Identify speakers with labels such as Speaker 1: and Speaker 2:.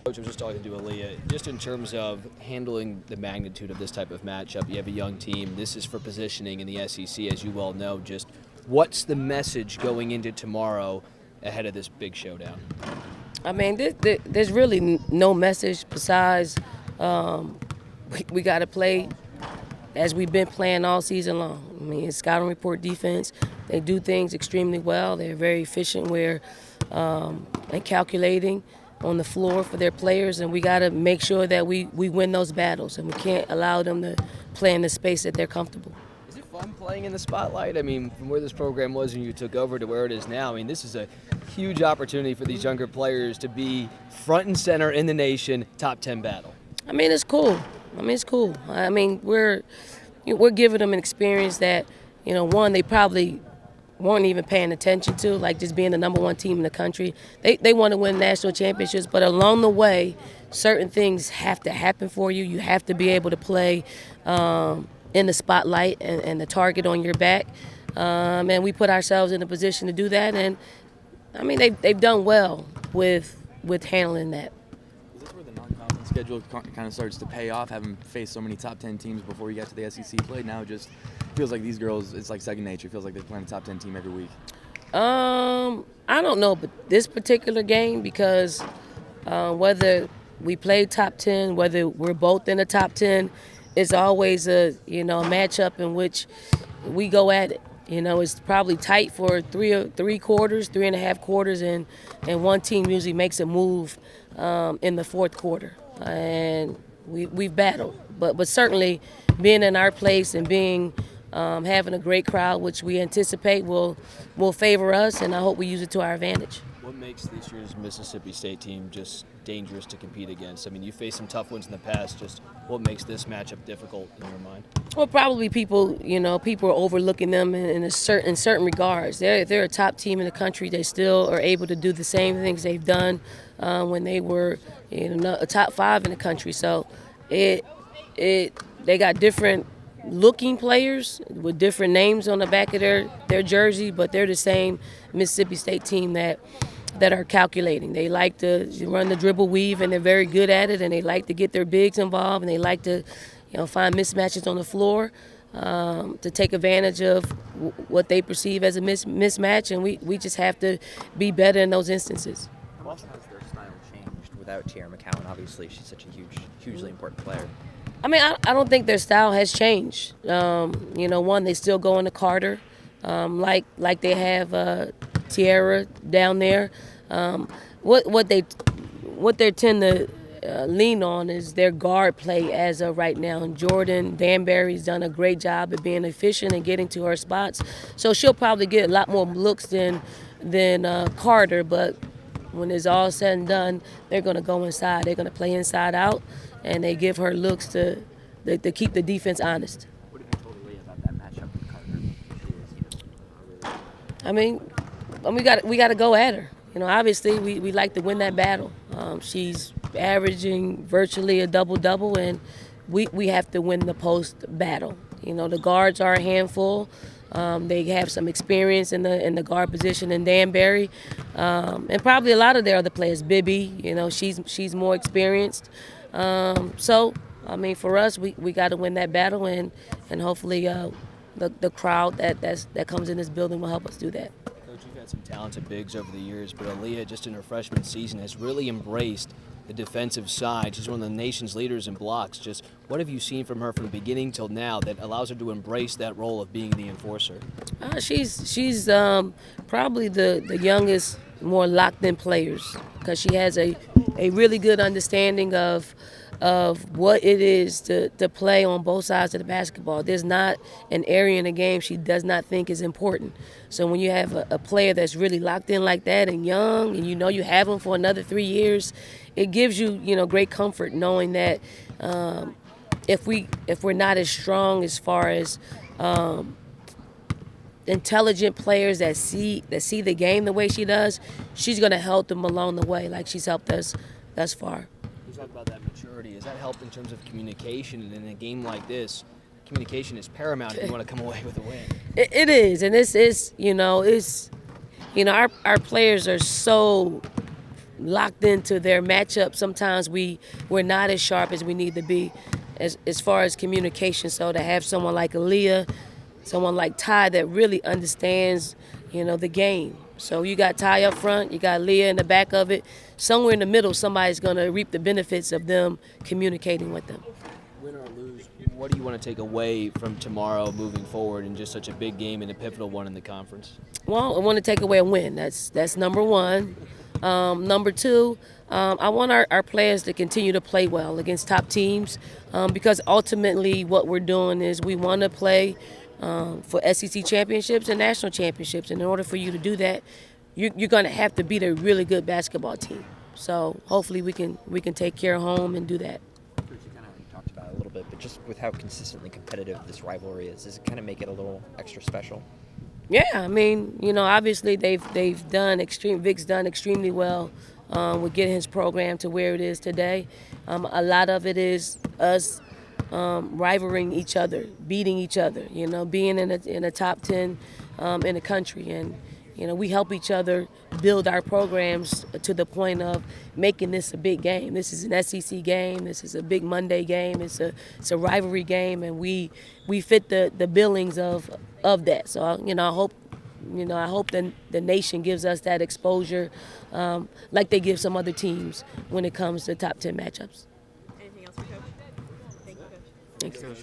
Speaker 1: Coach, I was just talking to Aaliyah, just in terms of handling the magnitude of this type of matchup. You have a young team. This is for positioning in the SEC, as you well know. Just what's the message going into tomorrow ahead of this big showdown?
Speaker 2: I mean, there's really no message besides we got to play as we've been playing all season long. I mean, it's scouting report defense. They do things extremely well. They're very efficient and calculating on the floor for their players, and we got to make sure that we win those battles, and we can't allow them to play in the space that they're comfortable.
Speaker 1: Is it fun playing in the spotlight? I mean, from where this program was when you took over to where it is now, I mean, this is a huge opportunity for these younger players to be front and center in the nation, top 10 battle.
Speaker 2: I mean, it's cool. I mean, we're giving them an experience that, one, they probably weren't even paying attention to, like just being the number one team in the country. They want to win national championships, but along the way, certain things have to happen for you. You have to be able to play in the spotlight and the target on your back. And we put ourselves in a position to do that. And, I mean, they've done well with handling that.
Speaker 3: Is this where the non-conference schedule kind of starts to pay off, having faced so many top 10 teams before you got to the SEC play? Now it just feels like these girls, it's like second nature. It feels like they're playing a top 10 team every week.
Speaker 2: I don't know, but this particular game, because whether we play top 10, whether we're both in the top 10, it's always a matchup in which we go at it. It's probably tight for three quarters, 3.5 quarters, and one team usually makes a move in the fourth quarter. And we've battled. But certainly being in our place and having a great crowd, which we anticipate will favor us, and I hope we use it to our advantage.
Speaker 1: What makes this year's Mississippi State team just dangerous to compete against? I mean, you faced some tough ones in the past. Just what makes this matchup difficult in your mind?
Speaker 2: Well, probably people are overlooking them in certain regards. They're a top team in the country. They still are able to do the same things they've done when they were a top 5 in the country. So they got different looking players with different names on the back of their jersey, but they're the same Mississippi State team that are calculating. They like to run the dribble weave, and they're very good at it, and they like to get their bigs involved, and they like to find mismatches on the floor to take advantage of what they perceive as a mismatch, and we just have to be better in those instances.
Speaker 4: How often has their style changed without Tierra McCowan? Obviously, she's such a hugely important player.
Speaker 2: I mean, I don't think their style has changed. One, they still go into Carter, like they have Tierra down there. What they tend to lean on is their guard play as of right now. And Jordan Danbury's done a great job at being efficient and getting to her spots. So she'll probably get a lot more looks than Carter. But when it's all said and done, they're going to go inside. They're going to play inside out, and they give her looks to keep the defense honest.
Speaker 4: What have you told Aaliyah about that matchup with Carter?
Speaker 2: I mean, we got to go at her. Obviously, we like to win that battle. She's averaging virtually a double-double, and we have to win the post battle. The guards are a handful. They have some experience in the guard position in Danbury, and probably a lot of their other players. Bibby, she's more experienced. So, I mean, for us, we got to win that battle, and hopefully the crowd that comes in this building will help us do that.
Speaker 1: Coach, you've had some talented bigs over the years, but Aaliyah, just in her freshman season, has really embraced the defensive side. She's one of the nation's leaders in blocks. Just what have you seen from her from the beginning till now that allows her to embrace that role of being the enforcer?
Speaker 2: She's probably the youngest, more locked-in players, because she has a really good understanding of what it is to play on both sides of the basketball. There's not an area in the game she does not think is important. So when you have a player that's really locked in like that and young, and you have them for another 3 years, it gives you great comfort knowing that if we're not as strong as far as intelligent players that see the game the way she does, she's going to help them along the way like she's helped us thus far.
Speaker 1: You talk about that maturity. Has that helped in terms of communication? And in a game like this, communication is paramount if you want to come away with a win.
Speaker 2: It is, and this is, our players are so locked into their matchup. Sometimes we're not as sharp as we need to be as far as communication. So to have someone like Aaliyah, someone like Ty that really understands, the game. So you got Ty up front, you got Leah in the back of it. Somewhere in the middle, somebody's going to reap the benefits of them communicating with them.
Speaker 1: Win or lose, what do you want to take away from tomorrow moving forward in just such a big game and a pivotal one in the conference?
Speaker 2: Well, I want to take away a win. That's number one. Number two, I want our players to continue to play well against top teams because ultimately what we're doing is we want to play for SEC championships and national championships. And in order for you to do that, you're going to have to beat a really good basketball team. So hopefully we can take care of home and do that.
Speaker 4: You kind of talked about it a little bit, but just with how consistently competitive this rivalry is, does it kind of make it a little extra special?
Speaker 2: Yeah, I mean, obviously Vic's done extremely well with getting his program to where it is today. A lot of it is us rivaling each other, beating each other, being in a top 10 in the country. And, we help each other build our programs to the point of making this a big game. This is an SEC game. This is a big Monday game. It's a rivalry game, and we fit the billings of that. So, I hope the nation gives us that exposure like they give some other teams when it comes to top 10 matchups.
Speaker 5: Anything else for Coach? Thank you, Coach.
Speaker 2: Thank you.